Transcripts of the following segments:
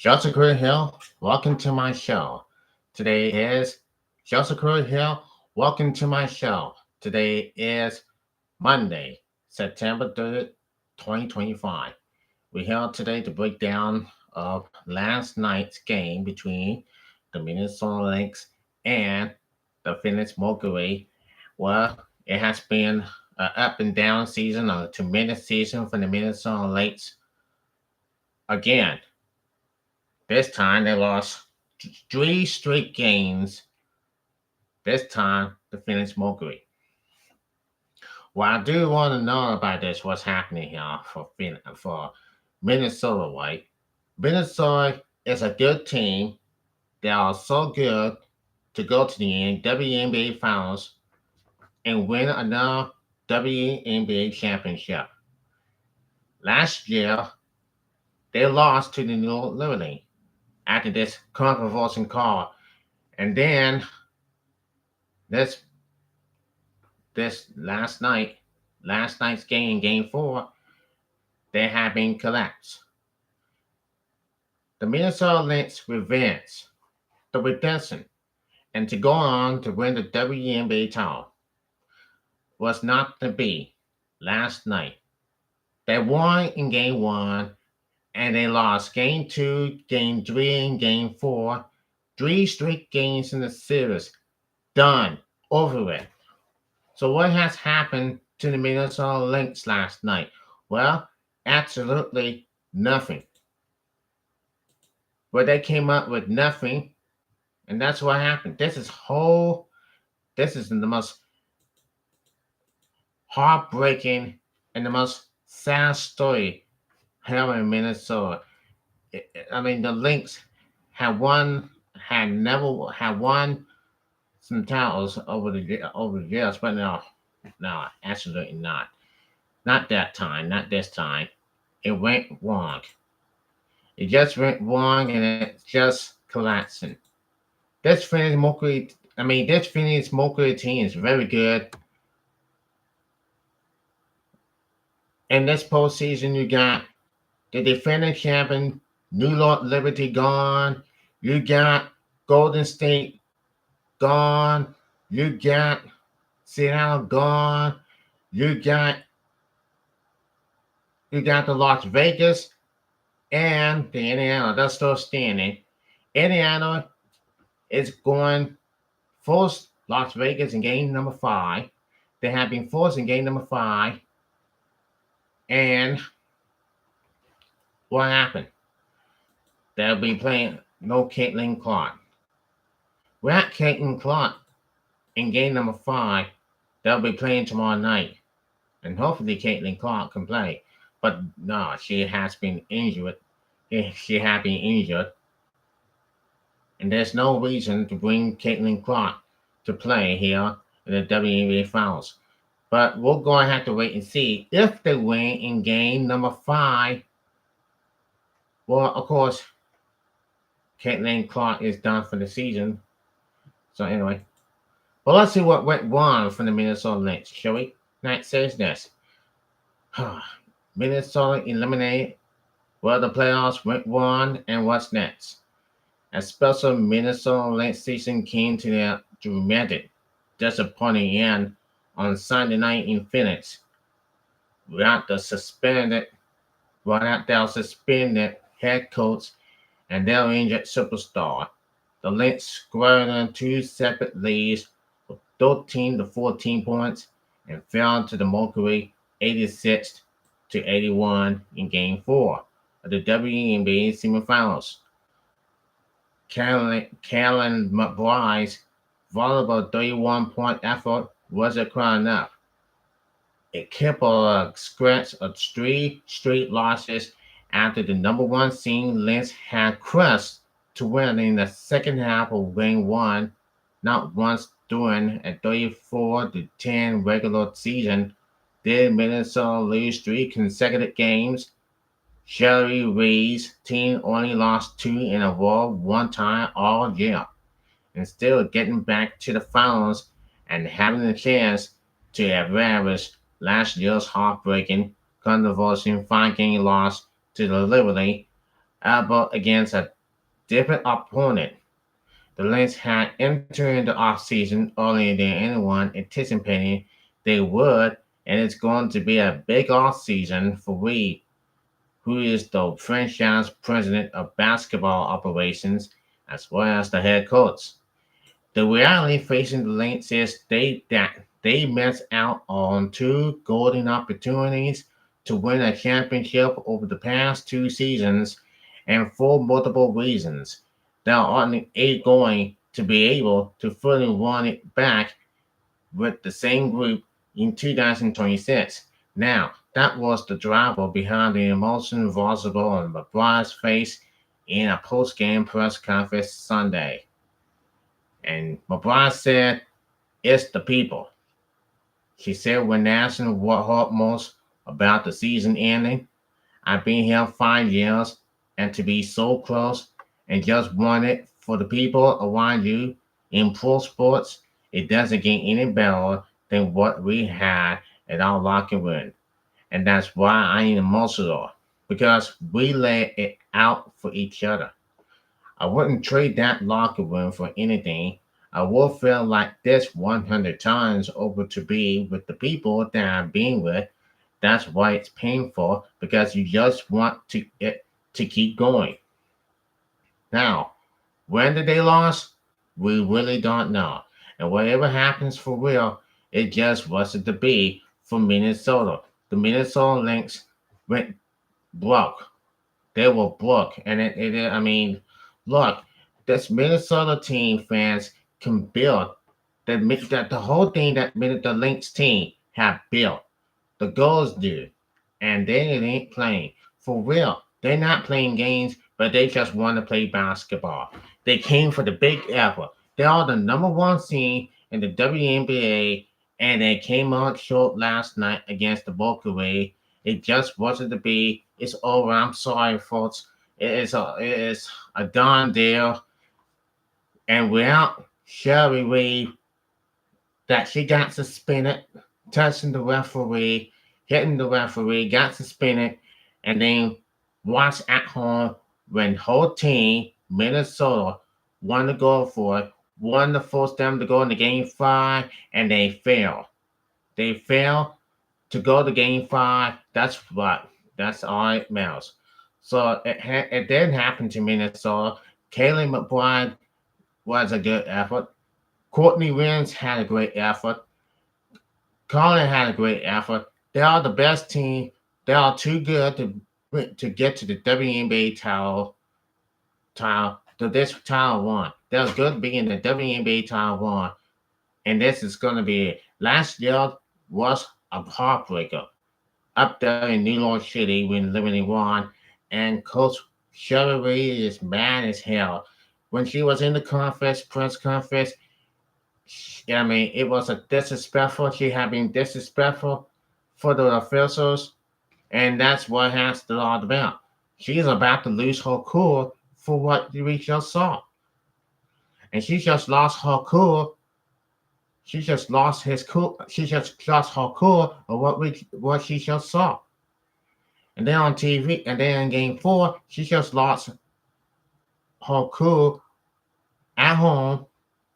Joseph here. Welcome to my show. Today is Joseph here. Welcome to my show. Today is Monday, September 3rd, 2025. We're here today to break down of last night's game between the Minnesota Lynx and the Phoenix Mercury. Well, it has been an up and down season, a tremendous season for the Minnesota Lynx. Again, this time they lost three straight games. This time to finish Mercury. Well, I do want to know about this. What's happening here for Minnesota? Right, Minnesota is a good team. They are so good to go to the WNBA Finals and win another WNBA championship. Last year, they lost to the New York Liberty after this controversial call, and then this this last night's game, game four, they have been collapsed. The Minnesota Lynx revenge, the redemption, and to go on to win the WNBA title was not to be last night. They won in game one and they lost game two, game three, and game four. Three straight games in the series. Done. Over it. So what has happened to the Minnesota Lynx last night? Well, absolutely nothing. But they came up with nothing, and that's what happened. This is the most heartbreaking and the most sad story here in Minnesota. I mean, the Lynx had never had won some titles over the years, but no, absolutely not. Not that time, not this time. It went wrong. It just went wrong and it's just collapsing. This Phoenix Mercury team is very good. In this postseason, you got the defending champion, New York Liberty gone. You got Golden State gone. You got Seattle gone. You got you got the Las Vegas and the Indiana. That's still standing. Indiana is going force Las Vegas in game number five. They have been forced in game number five. And what happened? They'll be playing no Caitlin Clark. Without Caitlin Clark in game number five, they'll be playing tomorrow night. And hopefully Caitlin Clark can play. But no, she has been injured. She has been injured. And there's no reason to bring Caitlin Clark to play here in the WNBA Finals. But we're going to have to wait and see if they win in game number five. Well, of course, Caitlin Clark is done for the season. So anyway, well, let's see what went wrong for the Minnesota Lynx, shall we? Night says this. Minnesota eliminated. Well, the playoffs went wrong, and what's next? A special Minnesota Lynx season came to their dramatic, disappointing end on Sunday night in Phoenix. Without their suspended head coach and their injured superstar, the Lynx scored on two separate leads with 13 to 14 points and fell to the Mercury 86 to 81 in Game 4 of the WNBA semifinals. Carolyn McBride's volleyball 31-point effort wasn't quite enough. It kept a scratch of three straight losses after the number one seed Lynx had crushed to win in the second half of Game 1, not once during a 34-10 regular season did Minnesota lose three consecutive games. Shelly Reed's team only lost two in a row one time all year, and still getting back to the finals and having a chance to avenge last year's heartbreaking, controversial five-game loss to the Liberty but against a different opponent. The Lynx had entered the offseason earlier than anyone anticipated they would, and it's going to be a big offseason for Reed, who is the franchise president of basketball operations as well as the head coach. The reality facing the Lynx is that they missed out on two golden opportunities to win a championship over the past two seasons, and for multiple reasons. They aren't going to be able to fully run it back with the same group in 2026. Now, that was the driver behind the emotion visible on McBride's face in a post-game press conference Sunday. And McBride said, "It's the people." She said when asked what hurt most about the season ending, "I've been here 5 years, and to be so close and just want it for the people around you in pro sports, it doesn't get any better than what we had at our locker room. And that's why I'm emotional, because we lay it out for each other. I wouldn't trade that locker room for anything. I would feel like this 100 times over to be with the people that I've been with. That's why it's painful, because you just want it to keep going." Now, when did they lose? We really don't know. And whatever happens for real, it just wasn't to be for Minnesota. The Minnesota Lynx went broke. They were broke. And I mean, look, this Minnesota team fans can build the whole thing that the Lynx team have built. The girls do. And they ain't playing. For real. They're not playing games, but they just want to play basketball. They came for the big effort. They are the number one seed in the WNBA, and they came out short last night against the Mercury. It just wasn't to be. It's over. I'm sorry, folks. It is a done deal. And without Sherry Reed, that she got suspended, touching the referee, hitting the referee, got suspended, and then watch at home when whole team, Minnesota, won to go for it, won to force them to go into game 5, and they failed. They failed to go to game 5. That's all it matters. So it didn't happen to Minnesota. Kaylee McBride was a good effort. Courtney Wins had a great effort. Colin had a great effort. They are the best team. They are too good to get to the WNBA to this title one. They're good being the WNBA title one, and this is going to be it. Last year was a heartbreaker up there in New York City when Liberty won, and Coach Sherry Reed is mad as hell. When she was in the press conference, I mean, it was a disrespectful. She had been disrespectful for the officials, and that's what has to all about. She's about to lose her cool for what we just saw, and she just lost her cool. She just lost his cool. She just lost her cool of what she just saw. And then on TV, and then in game 4, she just lost her cool at home.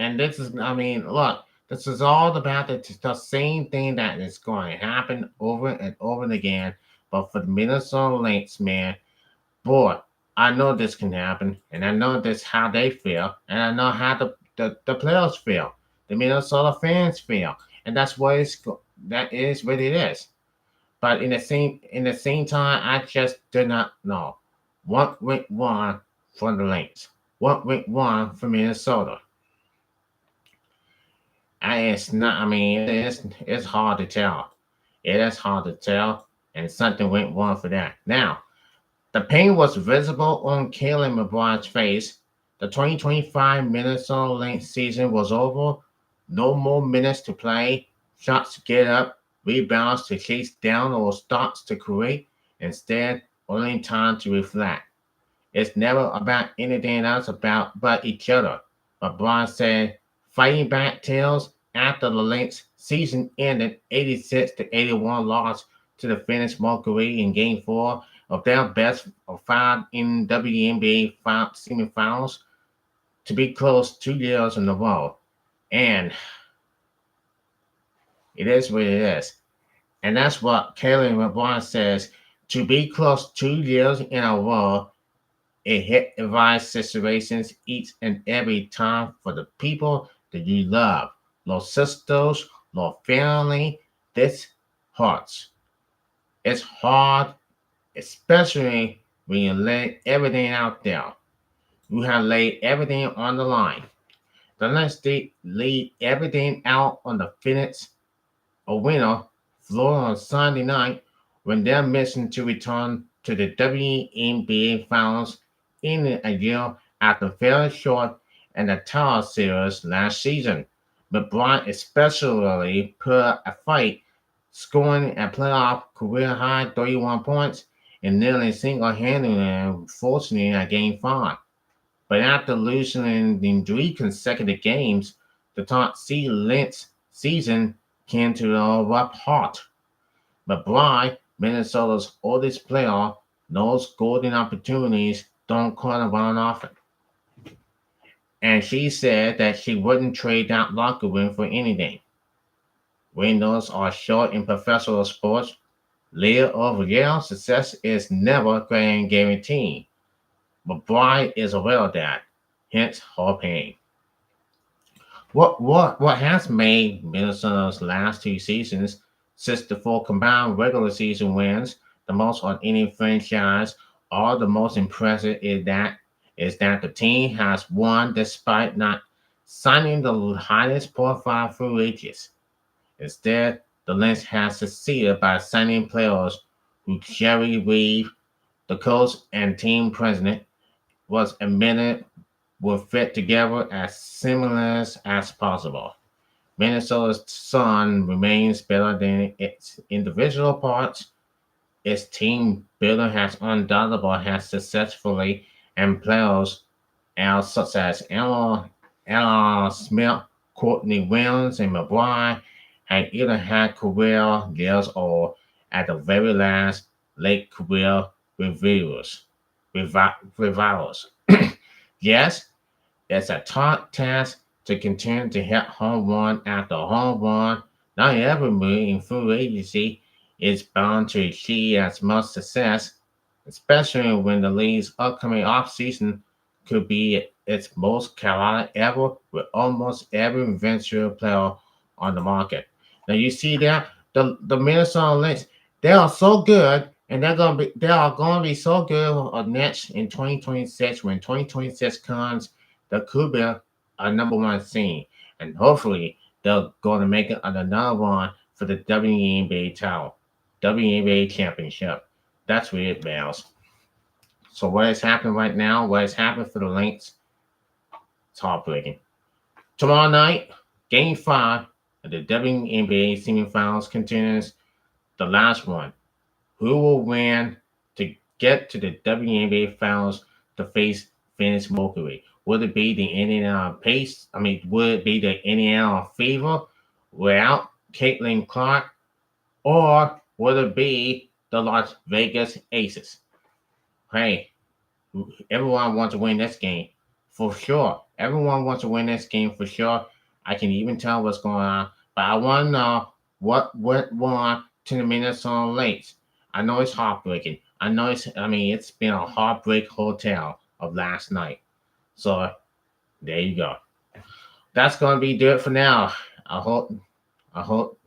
And this is, I mean, look, this is all about the same thing that is going to happen over and over again. But for the Minnesota Lynx, man, boy, I know this can happen, and I know this how they feel, and I know how the players feel, the Minnesota fans feel, and that is what it is. But in the same time, I just do not know what went wrong for the Lynx, what went wrong for Minnesota. It's not. I mean, it's hard to tell. It is hard to tell, and something went wrong for that. Now, the pain was visible on Kaylen McBride's face. The 2025 Minnesota Lynx season was over. No more minutes to play, shots to get up, rebounds to chase down, or starts to create. Instead, only time to reflect. It's never about anything else but each other. McBride said, fighting back tails after the Lynx season ended 86-81 loss to the Finnish Mercury in Game 4 of their best of 5 in WNBA semifinals to be close 2 years in a row. And it is what it is. And that's what Kaylee LeBron says. To be close 2 years in a row, it hit advice situations each and every time for the people that you love. Los sisters, los family, this hurts. It's hard, especially when you lay everything out there. You have laid everything on the line. The next day, laid everything out on the Phoenix Arena floor on Sunday night when their mission to return to the WNBA Finals in a year after failing short in the title series last season. But Bryant especially put up a fight, scoring a playoff career high 31 points and nearly single-handedly forcing a Game 5. But after losing in 3 consecutive games, the top seed Lynx season came to a abrupt halt. But Bly, Minnesota's oldest player, knows golden opportunities don't come around often. And she said that she wouldn't trade that locker room for anything. Windows are short in professional sports. Year over year, success is never guaranteed. But Bly is aware of that, hence her pain. What has made Minnesota's last 2 seasons, since the 4 combined regular season wins, the most on any franchise, all the most impressive is that the team has won despite not signing the highest profile free agents. Instead, the Lynx has succeeded by signing players who Jerry Reeve, the coach and team president, was admitted will fit together as seamless as possible. Minnesota's sun remains better than its individual parts. Its team building has successfully, and players such as Ella Smith, Courtney Williams, and McBride have either had career years or, at the very last, late career revivals. Yes, it's a tough task to continue to hit home run after home run. Not every move in free agency is bound to achieve as much success, especially when the league's upcoming offseason could be its most chaotic ever with almost every venture player on the market. Now you see that the Minnesota Lynx, they are so good and they are gonna be so good next in 2026. When 2026 comes, there could be a number one scene, and hopefully they're going to make it another one for the WNBA title, WNBA championship. That's where it bounds. So what is happening right now? What is happening for the Lynx? It's heartbreaking. Tomorrow night, Game 5 of the WNBA semifinals continues, the last one. Who will win to get to the WNBA finals to face Phoenix Mercury? Would it be the Indiana Pace? Would it be the Indiana Fever without Caitlin Clark? Or would it be the Las Vegas Aces? Hey, everyone wants to win this game for sure. Everyone wants to win this game for sure. I can even tell what's going on, but I want to know what went wrong to the Minnesota Lynx. I know it's heartbreaking. It's been a heartbreak hotel of last night. So there you go. That's gonna be it for now. I hope, I hope,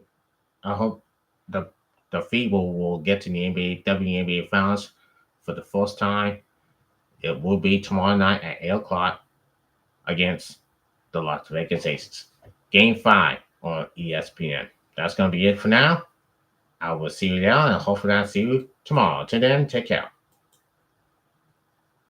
I hope the the Fever will get to the WNBA finals for the first time. It will be tomorrow night at 8 o'clock against the Las Vegas Aces. Game 5 on ESPN. That's going to be it for now. I will see you there, and hopefully I'll see you tomorrow. Till then, take care.